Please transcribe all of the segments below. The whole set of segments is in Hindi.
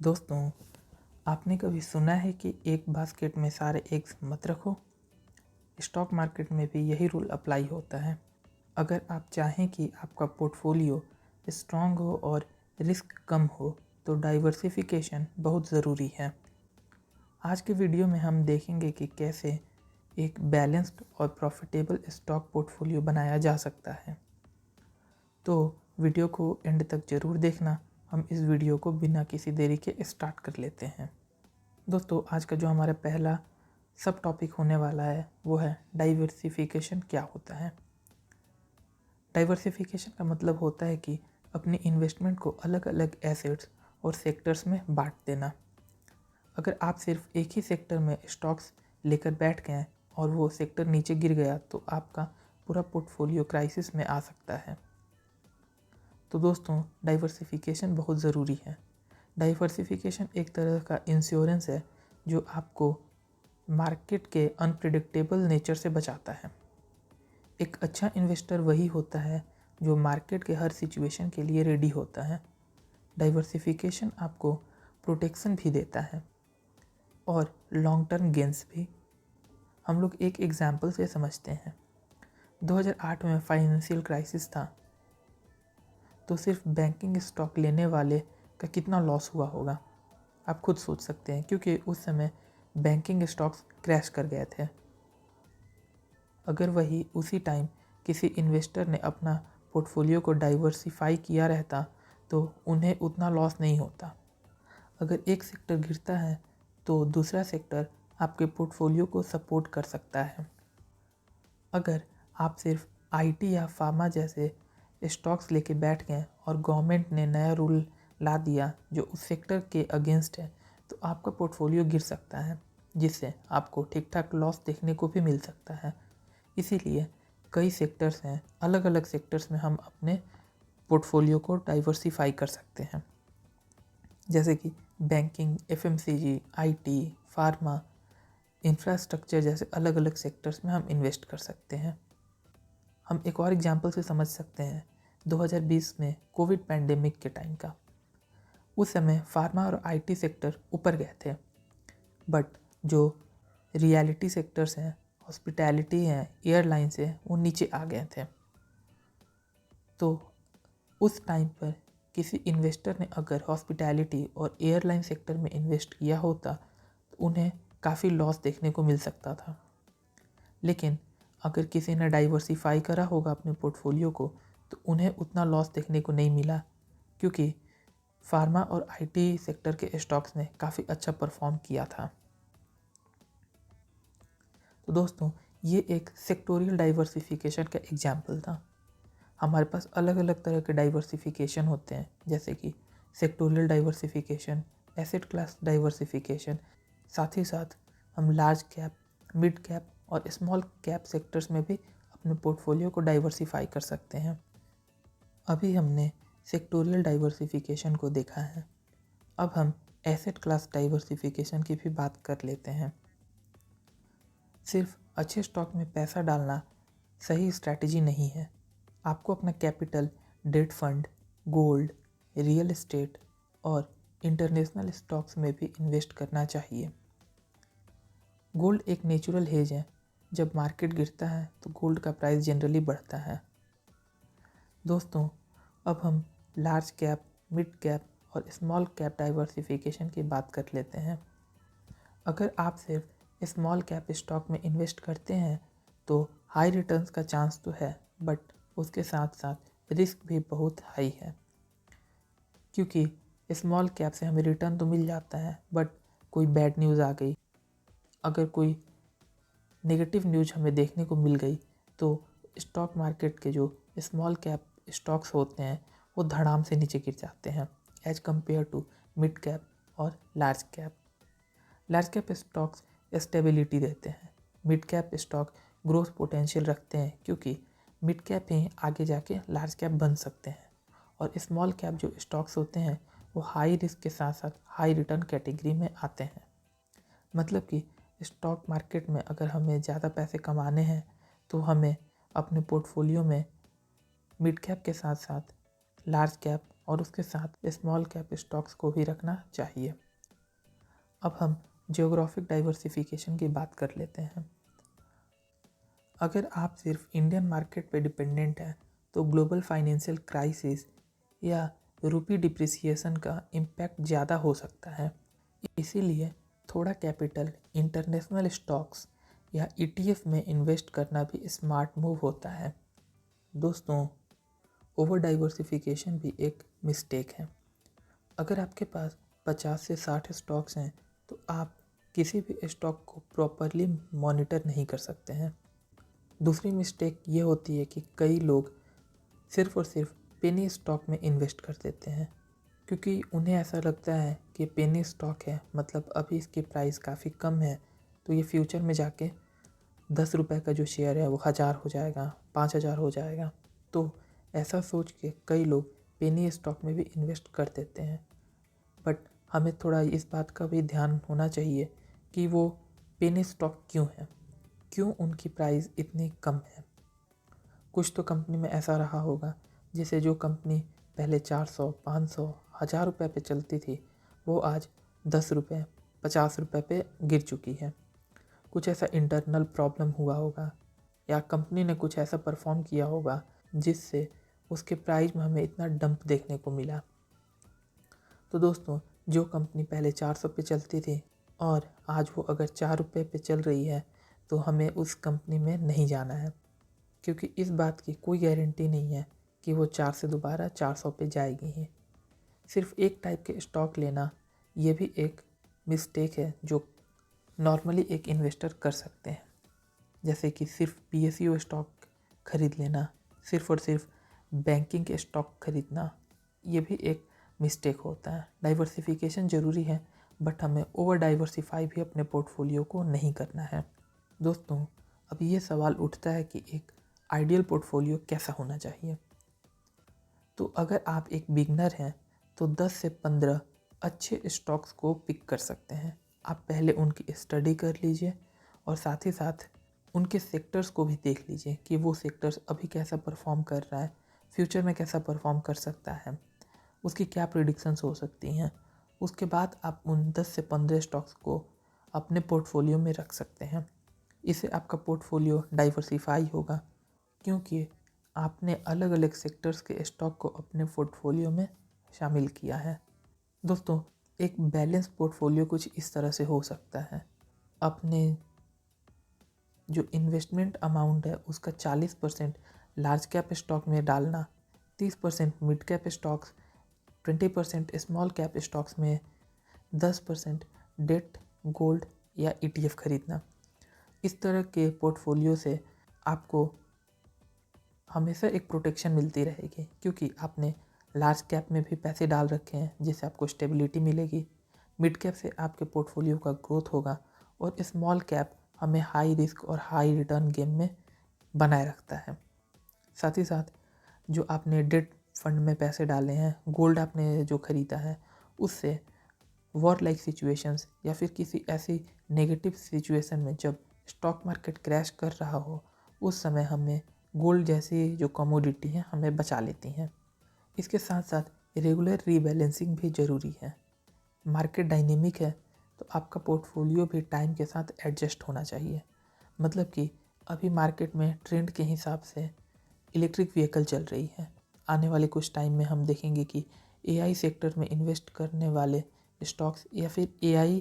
दोस्तों, आपने कभी सुना है कि एक बास्केट में सारे एग्स मत रखो? स्टॉक मार्केट में भी यही रूल अप्लाई होता है। अगर आप चाहें कि आपका पोर्टफोलियो स्ट्रॉन्ग हो और रिस्क कम हो, तो डाइवर्सिफिकेशन बहुत ज़रूरी है। आज के वीडियो में हम देखेंगे कि कैसे एक बैलेंस्ड और प्रॉफिटेबल स्टॉक पोर्टफोलियो बनाया जा सकता है। तो वीडियो को एंड तक ज़रूर देखना। हम इस वीडियो को बिना किसी देरी के स्टार्ट कर लेते हैं। दोस्तों, आज का जो हमारा पहला सब टॉपिक होने वाला है वो है डाइवर्सिफिकेशन क्या होता है। डाइवर्सिफिकेशन का मतलब होता है कि अपनी इन्वेस्टमेंट को अलग अलग एसेट्स और सेक्टर्स में बांट देना। अगर आप सिर्फ एक ही सेक्टर में स्टॉक्स लेकर बैठ गए और वो सेक्टर नीचे गिर गया तो आपका पूरा पोर्टफोलियो क्राइसिस में आ सकता है। तो दोस्तों, डाइवर्सिफिकेशन बहुत ज़रूरी है। डाइवर्सिफिकेशन एक तरह का इंश्योरेंस है जो आपको मार्केट के अनप्रिडिक्टेबल नेचर से बचाता है। एक अच्छा इन्वेस्टर वही होता है जो मार्केट के हर सिचुएशन के लिए रेडी होता है। डाइवर्सिफिकेशन आपको प्रोटेक्शन भी देता है और लॉन्ग टर्म गेंस भी। हम लोग एक एग्जाम्पल से समझते हैं। 2008 में फाइनेंशियल क्राइसिस था, तो सिर्फ बैंकिंग स्टॉक लेने वाले का कितना लॉस हुआ होगा आप खुद सोच सकते हैं, क्योंकि उस समय बैंकिंग स्टॉक्स क्रैश कर गए थे। अगर वही उसी टाइम किसी इन्वेस्टर ने अपना पोर्टफोलियो को डाइवर्सिफाई किया रहता तो उन्हें उतना लॉस नहीं होता। अगर एक सेक्टर गिरता है तो दूसरा सेक्टर आपके पोर्टफोलियो को सपोर्ट कर सकता है। अगर आप सिर्फ आईटी या फार्मा जैसे स्टॉक्स लेके बैठ गए और गवर्नमेंट ने नया रूल ला दिया जो उस सेक्टर के अगेंस्ट है, तो आपका पोर्टफोलियो गिर सकता है, जिससे आपको ठीक ठाक लॉस देखने को भी मिल सकता है। इसीलिए कई सेक्टर्स हैं, अलग अलग सेक्टर्स में हम अपने पोर्टफोलियो को डाइवर्सिफाई कर सकते हैं, जैसे कि banking, FMCG, IT, pharma, infrastructure जैसे अलग अलग सेक्टर्स में हम इन्वेस्ट कर सकते हैं। हम एक और एग्जांपल से समझ सकते हैं 2020 में कोविड पैंडेमिक के टाइम का। उस समय फार्मा और आईटी सेक्टर ऊपर गए थे, बट जो रियलिटी सेक्टर्स हैं, हॉस्पिटैलिटी हैं, एयरलाइंस हैं, वो नीचे आ गए थे। तो उस टाइम पर किसी इन्वेस्टर ने अगर हॉस्पिटैलिटी और एयरलाइन सेक्टर में इन्वेस्ट किया होता तो उन्हें काफ़ी लॉस देखने को मिल सकता था। लेकिन अगर किसी ने डाइवर्सिफाई करा होगा अपने पोर्टफोलियो को तो उन्हें उतना लॉस देखने को नहीं मिला, क्योंकि फार्मा और आईटी सेक्टर के स्टॉक्स ने काफ़ी अच्छा परफॉर्म किया था। तो दोस्तों, ये एक सेक्टोरियल डाइवर्सिफिकेशन का एग्जाम्पल था। हमारे पास अलग अलग तरह के डाइवर्सिफिकेशन होते हैं, जैसे कि sectoral diversification, asset class diversification. साथ ही साथ हम लार्ज कैप, मिड कैप और स्मॉल कैप सेक्टर्स में भी अपने पोर्टफोलियो को डाइवर्सिफाई कर सकते हैं। अभी हमने सेक्टोरियल डाइवर्सिफिकेशन को देखा है, अब हम एसेट क्लास डाइवर्सिफिकेशन की भी बात कर लेते हैं। सिर्फ अच्छे स्टॉक में पैसा डालना सही स्ट्रैटेजी नहीं है। आपको अपना capital debt fund, gold, real estate और इंटरनेशनल स्टॉक्स में भी इन्वेस्ट करना चाहिए। गोल्ड एक नेचुरल हेज है। जब मार्केट गिरता है तो गोल्ड का प्राइस जनरली बढ़ता है। दोस्तों, अब हम लार्ज कैप, मिड कैप और स्मॉल कैप डाइवर्सिफिकेशन की बात कर लेते हैं। अगर आप सिर्फ स्मॉल कैप स्टॉक में इन्वेस्ट करते हैं तो हाई रिटर्न्स का चांस तो है, बट उसके साथ साथ रिस्क भी बहुत हाई है, क्योंकि स्मॉल कैप से हमें रिटर्न तो मिल जाता है, बट कोई बैड न्यूज़ आ गई, अगर कोई नेगेटिव न्यूज़ हमें देखने को मिल गई तो स्टॉक मार्केट के जो स्मॉल कैप स्टॉक्स होते हैं वो धड़ाम से नीचे गिर जाते हैं as compare to mid cap और large cap. Large cap stocks stability देते हैं, mid cap stock growth potential रखते हैं, क्योंकि मिड कैप ही आगे जाके लार्ज कैप बन सकते हैं, और स्मॉल कैप जो स्टॉक्स होते हैं वो हाई रिस्क के साथ साथ हाई रिटर्न कैटेगरी में आते हैं। मतलब कि स्टॉक मार्केट में अगर हमें ज़्यादा पैसे कमाने हैं तो हमें अपने पोर्टफोलियो में मिड कैप के साथ साथ लार्ज कैप और उसके साथ स्मॉल कैप स्टॉक्स को भी रखना चाहिए। अब हम जियोग्राफिक डाइवर्सिफिकेशन की बात कर लेते हैं। अगर आप सिर्फ इंडियन मार्केट पे डिपेंडेंट हैं तो ग्लोबल फाइनेंशियल क्राइसिस या रुपी डिप्रिसिएशन का इम्पैक्ट ज़्यादा हो सकता है। इसीलिए थोड़ा कैपिटल इंटरनेशनल स्टॉक्स या ETF में इन्वेस्ट करना भी स्मार्ट मूव होता है। दोस्तों, ओवर डाइवर्सिफिकेशन भी एक मिस्टेक है। अगर आपके पास 50 से 60 स्टॉक्स हैं तो आप किसी भी स्टॉक को प्रॉपरली मॉनिटर नहीं कर सकते हैं। दूसरी मिस्टेक ये होती है कि कई लोग सिर्फ और सिर्फ पेनी स्टॉक में इन्वेस्ट कर देते हैं, क्योंकि उन्हें ऐसा लगता है कि पेनी स्टॉक है, मतलब अभी इसकी प्राइस काफ़ी कम है तो ये फ्यूचर में जाके 10 रुपये का जो शेयर है वो 1000 हो जाएगा, 5000 हो जाएगा। तो ऐसा सोच के कई लोग पेनी स्टॉक में भी इन्वेस्ट कर देते हैं। बट हमें थोड़ा इस बात का भी ध्यान होना चाहिए कि वो पेनी स्टॉक क्यों है, क्यों उनकी प्राइस इतनी कम है। कुछ तो कंपनी में ऐसा रहा होगा जैसे जो कंपनी पहले 400, 500, 1000 रुपये पे चलती थी वो आज 10 रुपये, 50 रुपये पे गिर चुकी है। कुछ ऐसा इंटरनल प्रॉब्लम हुआ होगा या कंपनी ने कुछ ऐसा परफॉर्म किया होगा जिससे उसके प्राइस में हमें इतना डंप देखने को मिला। तो दोस्तों, जो कंपनी पहले 400 पे चलती थी और आज वो अगर 4 रुपये पे चल रही है तो हमें उस कंपनी में नहीं जाना है, क्योंकि इस बात की कोई गारंटी नहीं है कि वो 4 से दोबारा 400 पे जाएगी ही। सिर्फ एक टाइप के स्टॉक लेना ये भी एक मिस्टेक है जो नॉर्मली एक इन्वेस्टर कर सकते हैं, जैसे कि सिर्फ PSU स्टॉक खरीद लेना, सिर्फ और सिर्फ बैंकिंग के स्टॉक खरीदना, ये भी एक मिस्टेक होता है। डाइवर्सिफिकेशन ज़रूरी है बट हमें ओवर डाइवर्सिफाई भी अपने पोर्टफोलियो को नहीं करना है। दोस्तों, अब ये सवाल उठता है कि एक आइडियल पोर्टफोलियो कैसा होना चाहिए। तो अगर आप एक बिगनर हैं तो 10 से 15 अच्छे स्टॉक्स को पिक कर सकते हैं। आप पहले उनकी स्टडी कर लीजिए और साथ ही साथ उनके सेक्टर्स को भी देख लीजिए कि वो सेक्टर्स अभी कैसा परफॉर्म कर रहा है, फ्यूचर में कैसा परफॉर्म कर सकता है, उसकी क्या प्रिडिक्शंस हो सकती हैं। उसके बाद आप उन 10 से 15 स्टॉक्स को अपने पोर्टफोलियो में रख सकते हैं। इससे आपका पोर्टफोलियो डाइवर्सिफाई होगा, क्योंकि आपने अलग अलग सेक्टर्स के स्टॉक को अपने पोर्टफोलियो में शामिल किया है। दोस्तों, एक बैलेंस पोर्टफोलियो कुछ इस तरह से हो सकता है। अपने जो इन्वेस्टमेंट अमाउंट है उसका 40% लार्ज कैप स्टॉक में डालना, 30% mid cap stocks, 20% small cap stocks में, 10% डेट, गोल्ड या ETF खरीदना। इस तरह के पोर्टफोलियो से आपको हमेशा एक प्रोटेक्शन मिलती रहेगी, क्योंकि आपने लार्ज कैप में भी पैसे डाल रखे हैं जिससे आपको स्टेबिलिटी मिलेगी, मिड कैप से आपके पोर्टफोलियो का ग्रोथ होगा और स्मॉल कैप हमें हाई रिस्क और हाई रिटर्न गेम में बनाए रखता है। साथ ही साथ जो आपने डेट फंड में पैसे डाले हैं, गोल्ड आपने जो ख़रीदा है, उससे वॉर लाइक सिचुएशंस या फिर किसी ऐसी नेगेटिव सिचुएशन में जब स्टॉक मार्केट क्रैश कर रहा हो उस समय हमें गोल्ड जैसी जो कमोडिटी हैं हमें बचा लेती हैं। इसके साथ साथ रेगुलर रीबैलेंसिंग भी ज़रूरी है। मार्केट डायनेमिक है तो आपका पोर्टफोलियो भी टाइम के साथ एडजस्ट होना चाहिए। मतलब कि अभी मार्केट में ट्रेंड के हिसाब से इलेक्ट्रिक व्हीकल चल रही है, आने वाले कुछ टाइम में हम देखेंगे कि AI सेक्टर में इन्वेस्ट करने वाले स्टॉक्स या फिर AI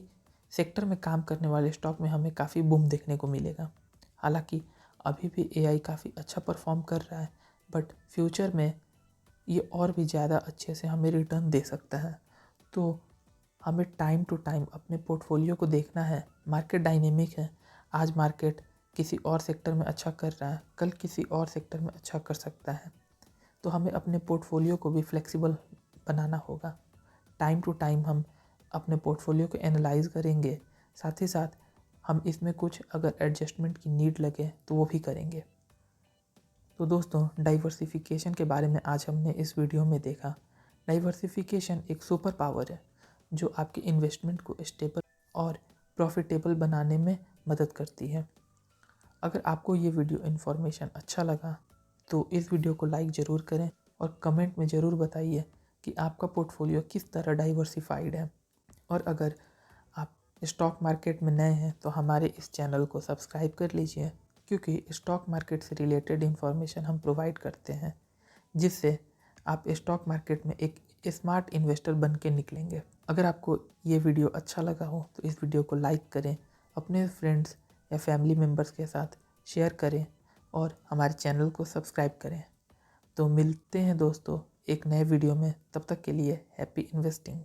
सेक्टर में काम करने वाले स्टॉक में हमें काफ़ी बूम देखने को मिलेगा। हालांकि अभी भी AI काफ़ी अच्छा परफॉर्म कर रहा है, बट फ्यूचर में ये और भी ज़्यादा अच्छे से हमें रिटर्न दे सकता है। तो हमें टाइम टू टाइम अपने पोर्टफोलियो को देखना है। मार्केट डायनेमिक है, आज मार्केट किसी और सेक्टर में अच्छा कर रहा है, कल किसी और सेक्टर में अच्छा कर सकता है। तो हमें अपने पोर्टफोलियो को भी फ्लेक्सिबल बनाना होगा। टाइम टू टाइम हम अपने पोर्टफोलियो को एनालाइज करेंगे, साथ ही साथ हम इसमें कुछ अगर एडजस्टमेंट की नीड लगे तो वो भी करेंगे। तो दोस्तों, डाइवर्सिफिकेशन के बारे में आज हमने इस वीडियो में देखा। डाइवर्सिफिकेशन एक सुपर पावर है जो आपके इन्वेस्टमेंट को स्टेबल और प्रॉफिटेबल बनाने में मदद करती है। अगर आपको ये वीडियो इन्फॉर्मेशन अच्छा लगा तो इस वीडियो को लाइक ज़रूर करें और कमेंट में ज़रूर बताइए कि आपका पोर्टफोलियो किस तरह डाइवर्सिफाइड है। और अगर आप स्टॉक मार्केट में नए हैं तो हमारे इस चैनल को सब्सक्राइब कर लीजिए, क्योंकि स्टॉक मार्केट से रिलेटेड इन्फॉर्मेशन हम प्रोवाइड करते हैं, जिससे आप स्टॉक मार्केट में एक स्मार्ट इन्वेस्टर बन के निकलेंगे। अगर आपको ये वीडियो अच्छा लगा हो तो इस वीडियो को लाइक करें, अपने फ्रेंड्स या फैमिली मेम्बर्स के साथ शेयर करें और हमारे चैनल को सब्सक्राइब करें। तो मिलते हैं दोस्तों एक नए वीडियो में, तब तक के लिए हैप्पी इन्वेस्टिंग।